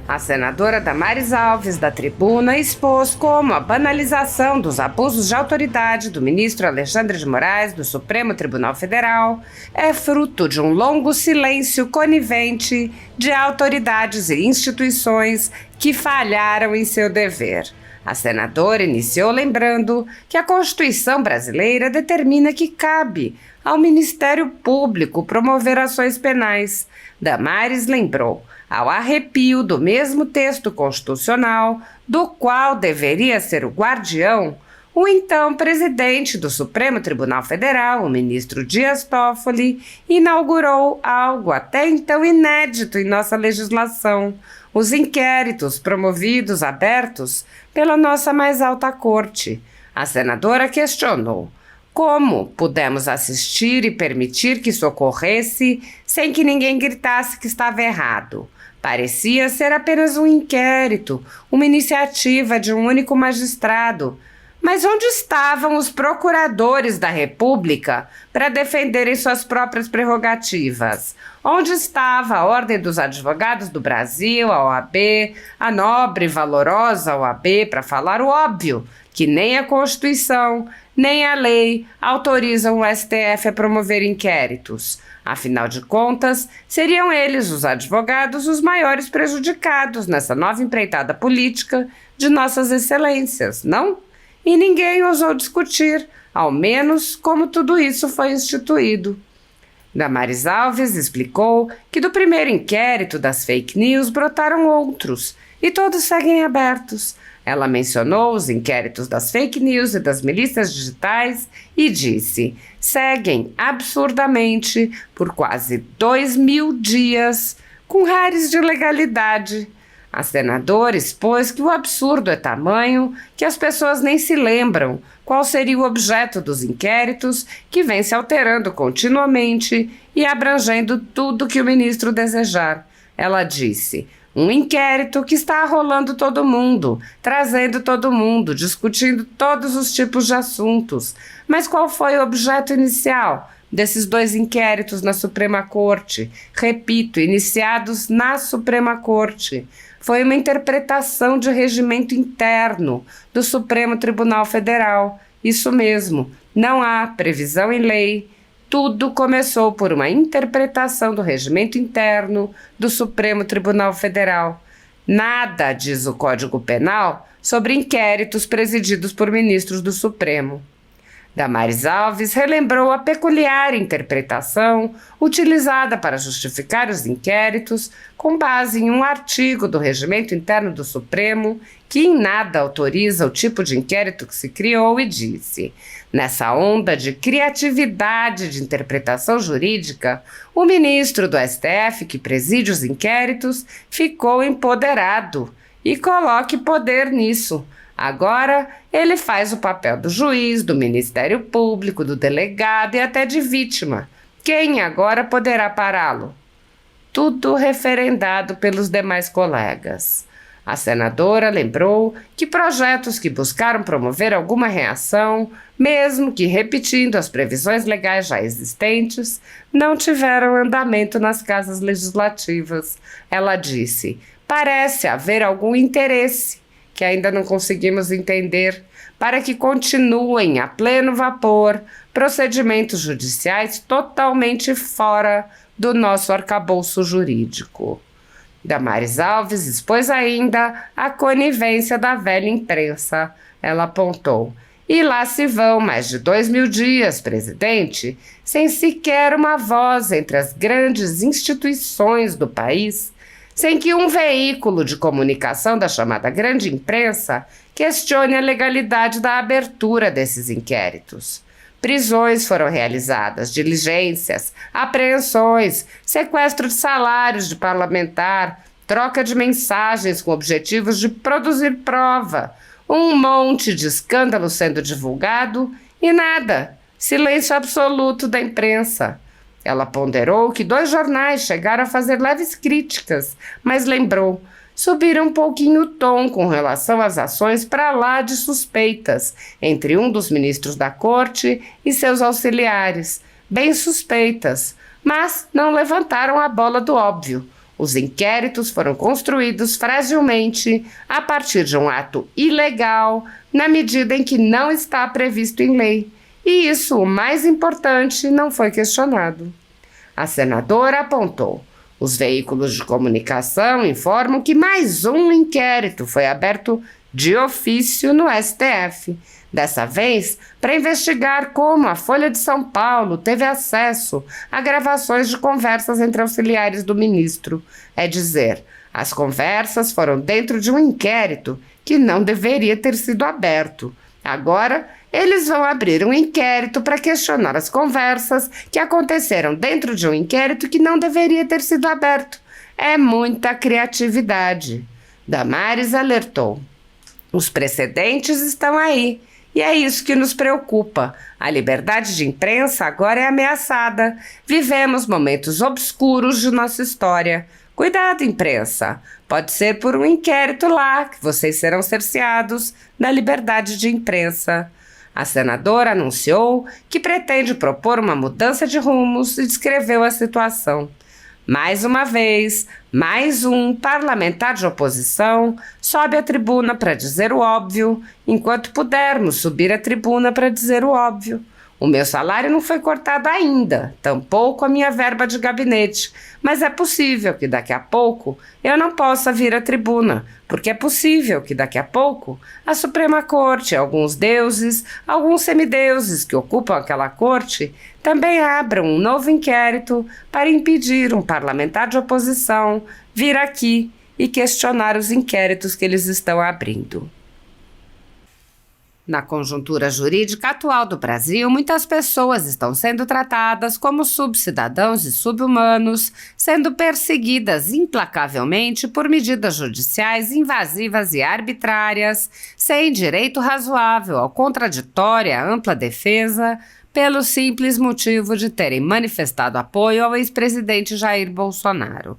A senadora Damares Alves, da tribuna, expôs como a banalização dos abusos de autoridade do ministro Alexandre de Moraes do Supremo Tribunal Federal é fruto de um longo silêncio conivente de autoridades e instituições que falharam em seu dever. A senadora iniciou lembrando que a Constituição brasileira determina que cabe ao Ministério Público promover ações penais. Damares lembrou, ao arrepio do mesmo texto constitucional, do qual deveria ser o guardião, o então presidente do Supremo Tribunal Federal, o ministro Dias Toffoli, inaugurou algo até então inédito em nossa legislação: os inquéritos promovidos, abertos pela nossa mais alta corte. A senadora questionou: como pudemos assistir e permitir que isso ocorresse sem que ninguém gritasse que estava errado? Parecia ser apenas um inquérito, uma iniciativa de um único magistrado. Mas onde estavam os procuradores da República para defenderem suas próprias prerrogativas? Onde estava a Ordem dos Advogados do Brasil, a OAB, a nobre e valorosa OAB, para falar o óbvio, que nem a Constituição, nem a lei autorizam o STF a promover inquéritos? Afinal de contas, seriam eles, os advogados, os maiores prejudicados nessa nova empreitada política de nossas excelências, não? E ninguém ousou discutir, ao menos como tudo isso foi instituído. Damares Alves explicou que do primeiro inquérito das fake news brotaram outros, e todos seguem abertos. Ela mencionou os inquéritos das fake news e das milícias digitais e disse: seguem absurdamente por quase 2.000 dias, com rares de legalidade. A senadora expôs que o absurdo é tamanho que as pessoas nem se lembram qual seria o objeto dos inquéritos, que vem se alterando continuamente e abrangendo tudo que o ministro desejar. Ela disse: um inquérito que está arrolando todo mundo, trazendo todo mundo, discutindo todos os tipos de assuntos. Mas qual foi o objeto inicial desses 2 inquéritos na Suprema Corte? Repito, iniciados na Suprema Corte. Foi uma interpretação de regimento interno do Supremo Tribunal Federal. Isso mesmo, não há previsão em lei. Tudo começou por uma interpretação do regimento interno do Supremo Tribunal Federal. Nada diz o Código Penal sobre inquéritos presididos por ministros do Supremo. Damares Alves relembrou a peculiar interpretação utilizada para justificar os inquéritos com base em um artigo do Regimento Interno do Supremo que em nada autoriza o tipo de inquérito que se criou e disse: nessa onda de criatividade de interpretação jurídica, o ministro do STF que preside os inquéritos ficou empoderado e coloque poder nisso. Agora, ele faz o papel do juiz, do Ministério Público, do delegado e até de vítima. Quem agora poderá pará-lo? Tudo referendado pelos demais colegas. A senadora lembrou que projetos que buscaram promover alguma reação, mesmo que repetindo as previsões legais já existentes, não tiveram andamento nas casas legislativas. Ela disse: parece haver algum interesse que ainda não conseguimos entender, para que continuem a pleno vapor procedimentos judiciais totalmente fora do nosso arcabouço jurídico. Damares Alves expôs ainda a conivência da velha imprensa. Ela apontou: e lá se vão mais de 2.000 dias, presidente, sem sequer uma voz entre as grandes instituições do país, sem que um veículo de comunicação da chamada grande imprensa questione a legalidade da abertura desses inquéritos. Prisões foram realizadas, diligências, apreensões, sequestro de salários de parlamentar, troca de mensagens com objetivos de produzir prova, um monte de escândalo sendo divulgado e nada, silêncio absoluto da imprensa. Ela ponderou que 2 jornais chegaram a fazer leves críticas, mas lembrou: subiram um pouquinho o tom com relação às ações para lá de suspeitas entre um dos ministros da corte e seus auxiliares, bem suspeitas, mas não levantaram a bola do óbvio. Os inquéritos foram construídos fragilmente a partir de um ato ilegal, na medida em que não está previsto em lei. E isso, o mais importante, não foi questionado. A senadora apontou: os veículos de comunicação informam que mais um inquérito foi aberto de ofício no STF. Dessa vez, para investigar como a Folha de São Paulo teve acesso a gravações de conversas entre auxiliares do ministro. É dizer, as conversas foram dentro de um inquérito que não deveria ter sido aberto. Agora, eles vão abrir um inquérito para questionar as conversas que aconteceram dentro de um inquérito que não deveria ter sido aberto. É muita criatividade. Damares alertou: os precedentes estão aí. E é isso que nos preocupa. A liberdade de imprensa agora é ameaçada. Vivemos momentos obscuros de nossa história. Cuidado, imprensa. Pode ser por um inquérito lá que vocês serão cerceados da liberdade de imprensa. A senadora anunciou que pretende propor uma mudança de rumos e descreveu a situação. Mais uma vez, mais um parlamentar de oposição sobe à tribuna para dizer o óbvio, enquanto pudermos subir à tribuna para dizer o óbvio. O meu salário não foi cortado ainda, tampouco a minha verba de gabinete, mas é possível que daqui a pouco eu não possa vir à tribuna, porque é possível que daqui a pouco a Suprema Corte, alguns deuses, alguns semideuses que ocupam aquela corte, também abram um novo inquérito para impedir um parlamentar de oposição vir aqui e questionar os inquéritos que eles estão abrindo. Na conjuntura jurídica atual do Brasil, muitas pessoas estão sendo tratadas como subcidadãos e subhumanos, sendo perseguidas implacavelmente por medidas judiciais invasivas e arbitrárias, sem direito razoável ao contraditório e à ampla defesa, pelo simples motivo de terem manifestado apoio ao ex-presidente Jair Bolsonaro.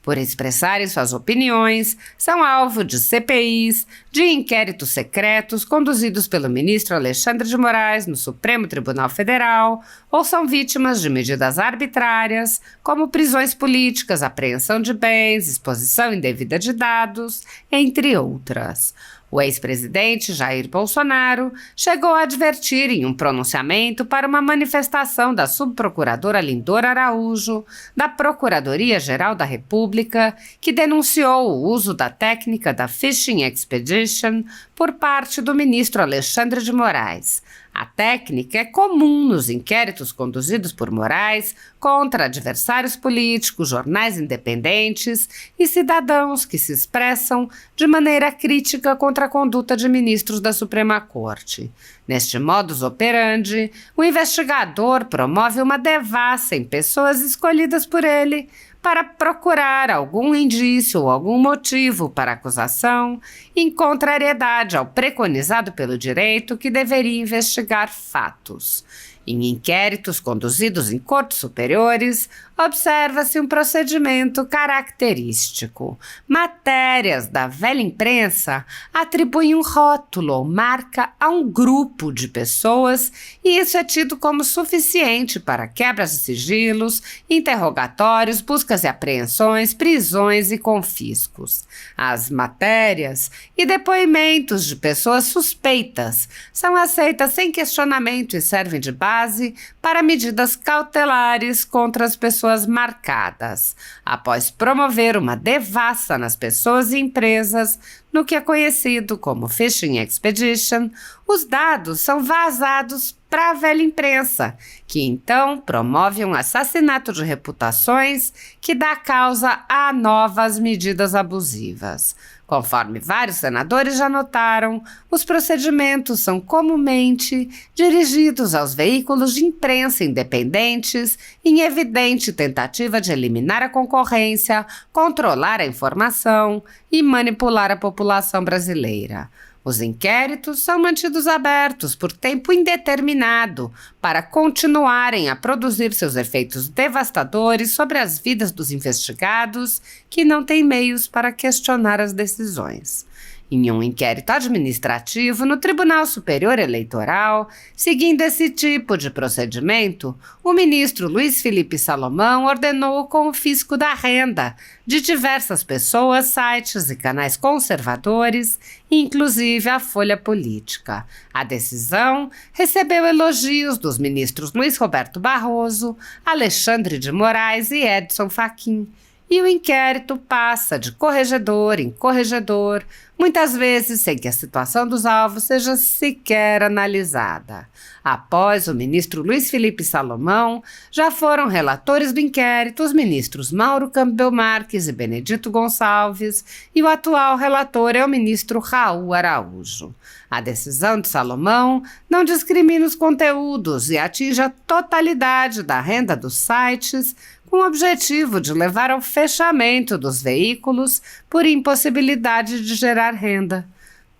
Por expressarem suas opiniões, são alvo de CPIs, de inquéritos secretos conduzidos pelo ministro Alexandre de Moraes no Supremo Tribunal Federal, ou são vítimas de medidas arbitrárias, como prisões políticas, apreensão de bens, exposição indevida de dados, entre outras. O ex-presidente Jair Bolsonaro chegou a advertir em um pronunciamento para uma manifestação da subprocuradora Lindora Araújo, da Procuradoria-Geral da República, que denunciou o uso da técnica da Fishing Expedition por parte do ministro Alexandre de Moraes. A técnica é comum nos inquéritos conduzidos por Moraes contra adversários políticos, jornais independentes e cidadãos que se expressam de maneira crítica contra a conduta de ministros da Suprema Corte. Neste modus operandi, o investigador promove uma devassa em pessoas escolhidas por ele para procurar algum indício ou algum motivo para acusação, em contrariedade ao preconizado pelo direito que deveria investigar fatos. Em inquéritos conduzidos em cortes superiores, observa-se um procedimento característico. Matérias da velha imprensa atribuem um rótulo ou marca a um grupo de pessoas e isso é tido como suficiente para quebras de sigilos, interrogatórios, buscas e apreensões, prisões e confiscos. As matérias e depoimentos de pessoas suspeitas são aceitas sem questionamento e servem de base para medidas cautelares contra as pessoas marcadas, após promover uma devassa nas pessoas e empresas, no que é conhecido como Fishing Expedition, os dados são vazados para a velha imprensa, que então promove um assassinato de reputações que dá causa a novas medidas abusivas. Conforme vários senadores já notaram, os procedimentos são comumente dirigidos aos veículos de imprensa independentes em evidente tentativa de eliminar a concorrência, controlar a informação e manipular a população brasileira. Os inquéritos são mantidos abertos por tempo indeterminado para continuarem a produzir seus efeitos devastadores sobre as vidas dos investigados que não têm meios para questionar as decisões. em um inquérito administrativo no Tribunal Superior Eleitoral. Seguindo esse tipo de procedimento, o ministro Luiz Felipe Salomão ordenou o confisco da renda de diversas pessoas, sites e canais conservadores, inclusive a Folha Política. A decisão recebeu elogios dos ministros Luiz Roberto Barroso, Alexandre de Moraes e Edson Fachin. E o inquérito passa de corregedor em corregedor, muitas vezes sem que a situação dos alvos seja sequer analisada. Após o ministro Luiz Felipe Salomão, já foram relatores do inquérito os ministros Mauro Campbell Marques e Benedito Gonçalves, e o atual relator é o ministro Raul Araújo. A decisão de Salomão não discrimina os conteúdos e atinge a totalidade da renda dos sites, com o objetivo de levar ao fechamento dos veículos por impossibilidade de gerar renda.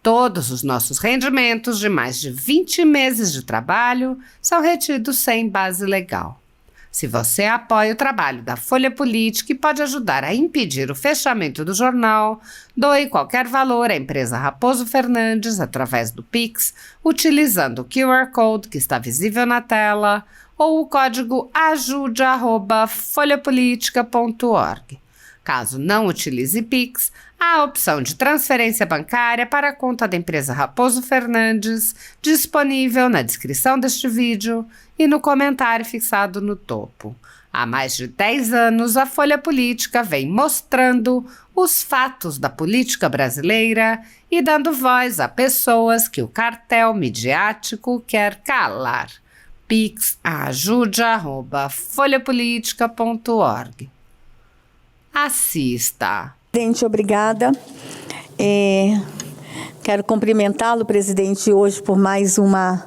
Todos os nossos rendimentos de mais de 20 meses de trabalho são retidos sem base legal. Se você apoia o trabalho da Folha Política e pode ajudar a impedir o fechamento do jornal, doe qualquer valor à empresa Raposo Fernandes através do Pix, utilizando o QR Code que está visível na tela, ou o código ajude@folhapolitica.org. Caso não utilize Pix, há a opção de transferência bancária para a conta da empresa Raposo Fernandes, disponível na descrição deste vídeo e no comentário fixado no topo. Há mais de 10 anos, a Folha Política vem mostrando os fatos da política brasileira e dando voz a pessoas que o cartel midiático quer calar. Pix ajude@folhapolitica.org. Assista. Presidente, obrigada. Quero cumprimentá-lo, presidente, hoje por mais uma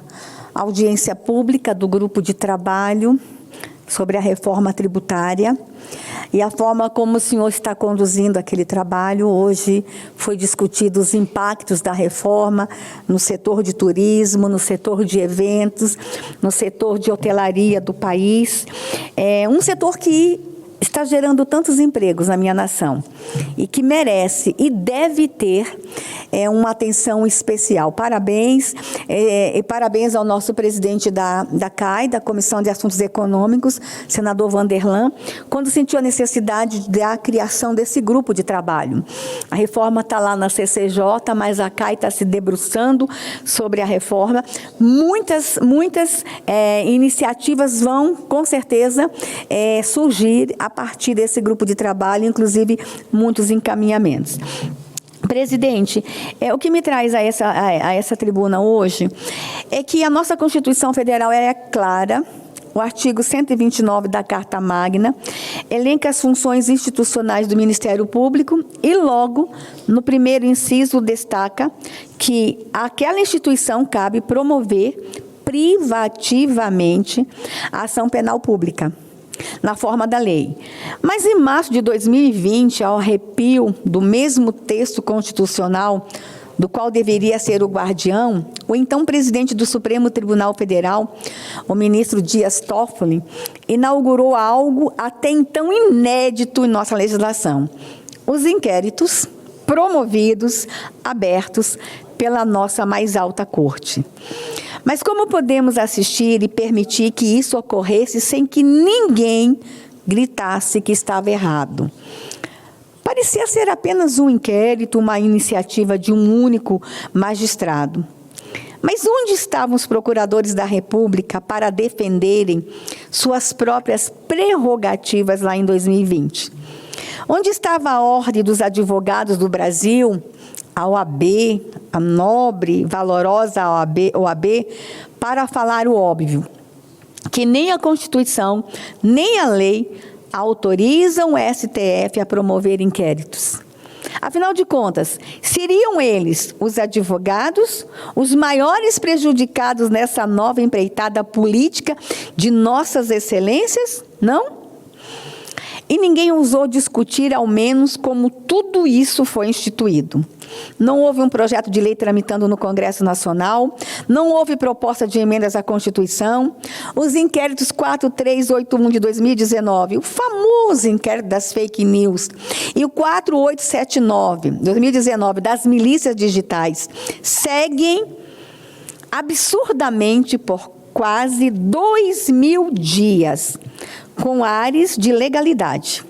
audiência pública do grupo de trabalho sobre a reforma tributária e a forma como o senhor está conduzindo aquele trabalho. Hoje foi discutido os impactos da reforma no setor de turismo, no setor de eventos, no setor de hotelaria do país. Um setor que está gerando tantos empregos na minha nação e que merece e deve ter uma atenção especial. Parabéns, e parabéns ao nosso presidente da CAI, da Comissão de Assuntos Econômicos, senador Vanderlan, quando sentiu a necessidade da criação desse grupo de trabalho. A reforma está lá na CCJ, mas a CAI está se debruçando sobre a reforma. Muitas iniciativas vão, com certeza, surgir a partir desse grupo de trabalho, inclusive muitos encaminhamentos. Presidente, o que me traz a essa tribuna hoje é que a nossa Constituição Federal é clara. O artigo 129 da Carta Magna elenca as funções institucionais do Ministério Público e, logo, no primeiro inciso, destaca que àquela instituição cabe promover privativamente a ação penal pública, na forma da lei. Mas em março de 2020, ao arrepio do mesmo texto constitucional, do qual deveria ser o guardião, o então presidente do Supremo Tribunal Federal, o ministro Dias Toffoli, inaugurou algo até então inédito em nossa legislação: os inquéritos promovidos, abertos pela nossa mais alta corte. Mas como podemos assistir e permitir que isso ocorresse sem que ninguém gritasse que estava errado? Parecia ser apenas um inquérito, uma iniciativa de um único magistrado. Mas onde estavam os procuradores da República para defenderem suas próprias prerrogativas lá em 2020? Onde estava a Ordem dos Advogados do Brasil, a OAB, a nobre, valorosa OAB, para falar o óbvio, que nem a Constituição, nem a lei autorizam o STF a promover inquéritos? Afinal de contas, seriam eles, os advogados, os maiores prejudicados nessa nova empreitada política de nossas excelências? Não? E ninguém ousou discutir, ao menos, como tudo isso foi instituído. Não houve um projeto de lei tramitando no Congresso Nacional, não houve proposta de emendas à Constituição. Os inquéritos 4381 de 2019, o famoso inquérito das fake news, e o 4879, de 2019, das milícias digitais, seguem absurdamente por quase 2.000 dias, com ares de legalidade.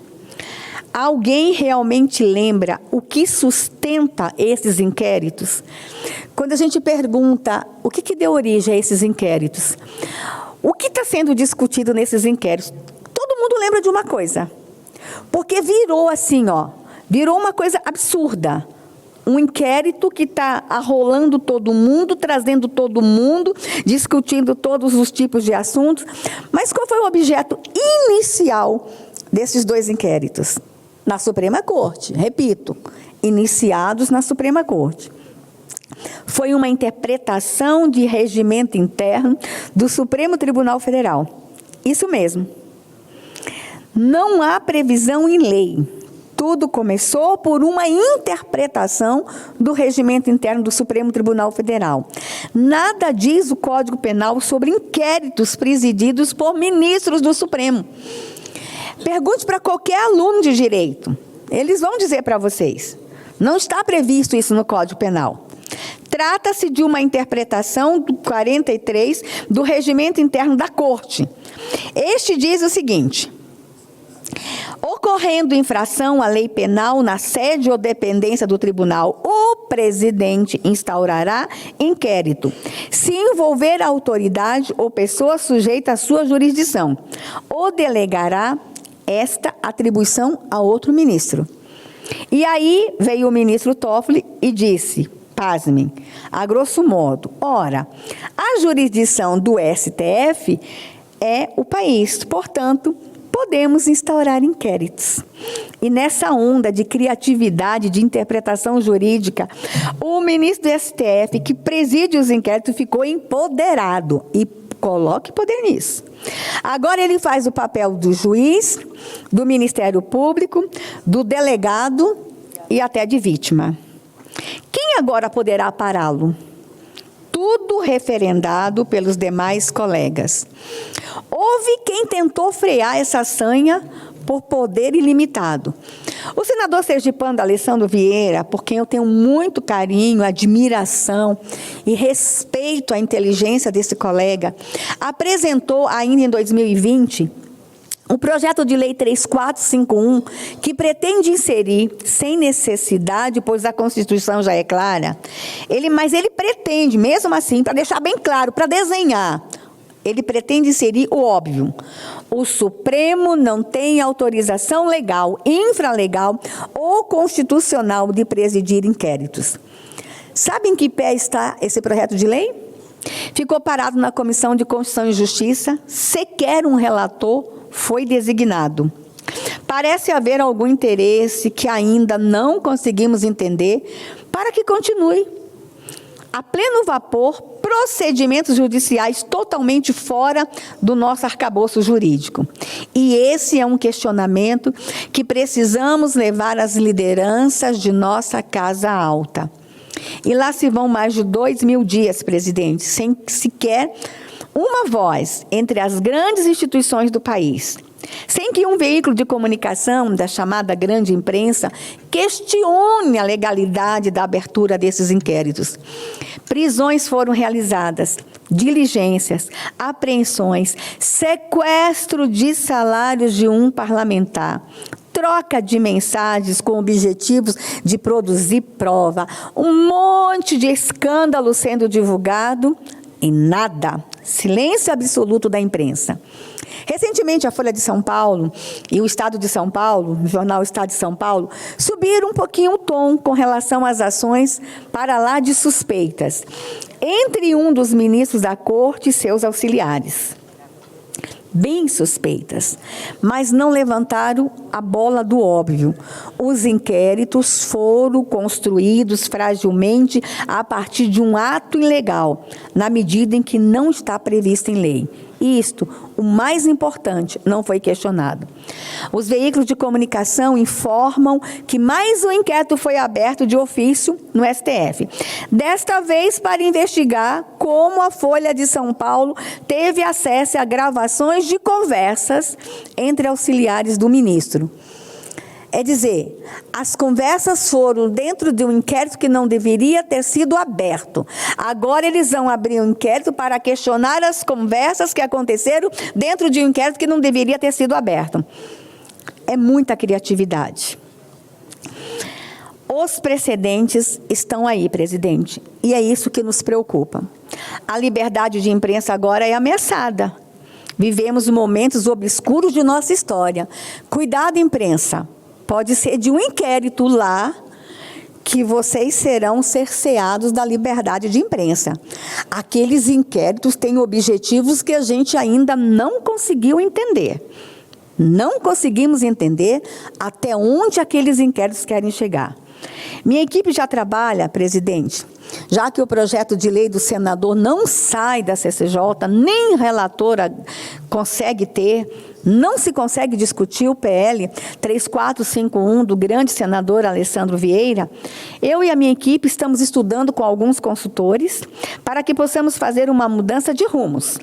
Alguém realmente lembra o que sustenta esses inquéritos? Quando a gente pergunta o que deu origem a esses inquéritos, o que está sendo discutido nesses inquéritos? Todo mundo lembra de uma coisa, porque virou assim, virou uma coisa absurda. Um inquérito que está arrolando todo mundo, trazendo todo mundo, discutindo todos os tipos de assuntos. Mas qual foi o objeto inicial desses dois inquéritos? Na Suprema Corte, repito, iniciados na Suprema Corte. Foi uma interpretação de regimento interno do Supremo Tribunal Federal. Isso mesmo. Não há previsão em lei. Tudo começou por uma interpretação do regimento interno do Supremo Tribunal Federal. Nada diz o Código Penal sobre inquéritos presididos por ministros do Supremo. Pergunte para qualquer aluno de direito. Eles vão dizer para vocês. Não está previsto isso no Código Penal. Trata-se de uma interpretação do 43 do regimento interno da Corte. Este diz o seguinte: ocorrendo infração à lei penal na sede ou dependência do tribunal, o presidente instaurará inquérito, se envolver a autoridade ou pessoa sujeita à sua jurisdição, ou delegará esta atribuição a outro ministro. E aí veio o ministro Toffoli e disse, pasmem, a grosso modo, ora, a jurisdição do STF é o país, portanto, podemos instaurar inquéritos. E nessa onda de criatividade, de interpretação jurídica, o ministro do STF, que preside os inquéritos, ficou empoderado. E coloque poder nisso. Agora ele faz o papel do juiz, do Ministério Público, do delegado e até de vítima. Quem agora poderá pará-lo? Tudo referendado pelos demais colegas. Houve quem tentou frear essa sanha por poder ilimitado. O senador sergipano Alessandro Vieira, por quem eu tenho muito carinho, admiração e respeito à inteligência desse colega, apresentou ainda em 2020 o projeto de lei 3451, que pretende inserir, sem necessidade, pois a Constituição já é clara, mas ele pretende, mesmo assim, para deixar bem claro, para desenhar, ele pretende inserir o óbvio. O Supremo não tem autorização legal, infralegal ou constitucional de presidir inquéritos. Sabe em que pé está esse projeto de lei? Ficou parado na Comissão de Constituição e Justiça, sequer um relator foi designado. Parece haver algum interesse que ainda não conseguimos entender para que continue a pleno vapor procedimentos judiciais totalmente fora do nosso arcabouço jurídico. E esse é um questionamento que precisamos levar às lideranças de nossa Casa Alta. E lá se vão mais de 2.000 dias, presidente, sem sequer uma voz entre as grandes instituições do país, sem que um veículo de comunicação da chamada grande imprensa questione a legalidade da abertura desses inquéritos. Prisões foram realizadas, diligências, apreensões, sequestro de salários de um parlamentar, troca de mensagens com objetivos de produzir prova, um monte de escândalo sendo divulgado e nada, silêncio absoluto da imprensa. Recentemente, a Folha de São Paulo e o Estado de São Paulo, o jornal Estado de São Paulo, subiram um pouquinho o tom com relação às ações para lá de suspeitas, entre um dos ministros da Corte e seus auxiliares. Bem suspeitas, mas não levantaram a bola do óbvio. Os inquéritos foram construídos fragilmente a partir de um ato ilegal, na medida em que não está previsto em lei. Isto, o mais importante, não foi questionado. Os veículos de comunicação informam que mais um inquérito foi aberto de ofício no STF. Desta vez para investigar como a Folha de São Paulo teve acesso a gravações de conversas entre auxiliares do ministro. É dizer, as conversas foram dentro de um inquérito que não deveria ter sido aberto. Agora eles vão abrir um inquérito para questionar as conversas que aconteceram dentro de um inquérito que não deveria ter sido aberto. É muita criatividade. Os precedentes estão aí, presidente, e é isso que nos preocupa. A liberdade de imprensa agora é ameaçada. Vivemos momentos obscuros de nossa história. Cuidado, imprensa. Pode ser de um inquérito lá que vocês serão cerceados da liberdade de imprensa. Aqueles inquéritos têm objetivos que a gente ainda não conseguiu entender. Não conseguimos entender até onde aqueles inquéritos querem chegar. Minha equipe já trabalha, presidente, já que o projeto de lei do senador não sai da CCJ, nem relatora consegue ter, não se consegue discutir o PL 3451 do grande senador Alessandro Vieira, eu e a minha equipe estamos estudando com alguns consultores para que possamos fazer uma mudança de rumos.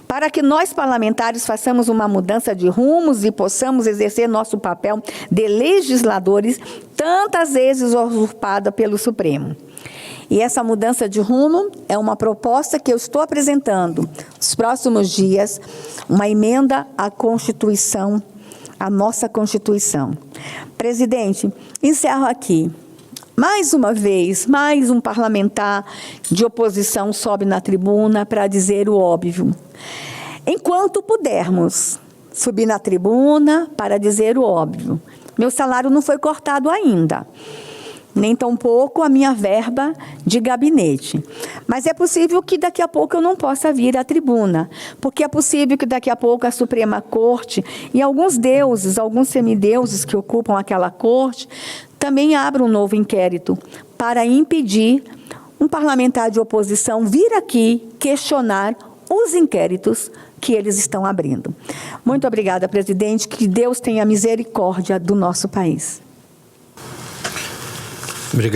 Para que nós, parlamentares, façamos uma mudança de rumos e possamos exercer nosso papel de legisladores, tantas vezes usurpada pelo Supremo. E essa mudança de rumo é uma proposta que eu estou apresentando nos próximos dias, uma emenda à Constituição, à nossa Constituição. Presidente, encerro aqui. Mais uma vez, mais um parlamentar de oposição sobe na tribuna para dizer o óbvio. Enquanto pudermos subir na tribuna para dizer o óbvio, meu salário não foi cortado ainda, nem tampouco a minha verba de gabinete. Mas é possível que daqui a pouco eu não possa vir à tribuna, porque é possível que daqui a pouco a Suprema Corte e alguns deuses, alguns semideuses que ocupam aquela corte, também abram um novo inquérito para impedir um parlamentar de oposição vir aqui questionar os inquéritos que eles estão abrindo. Muito obrigada, presidente. Que Deus tenha misericórdia do nosso país.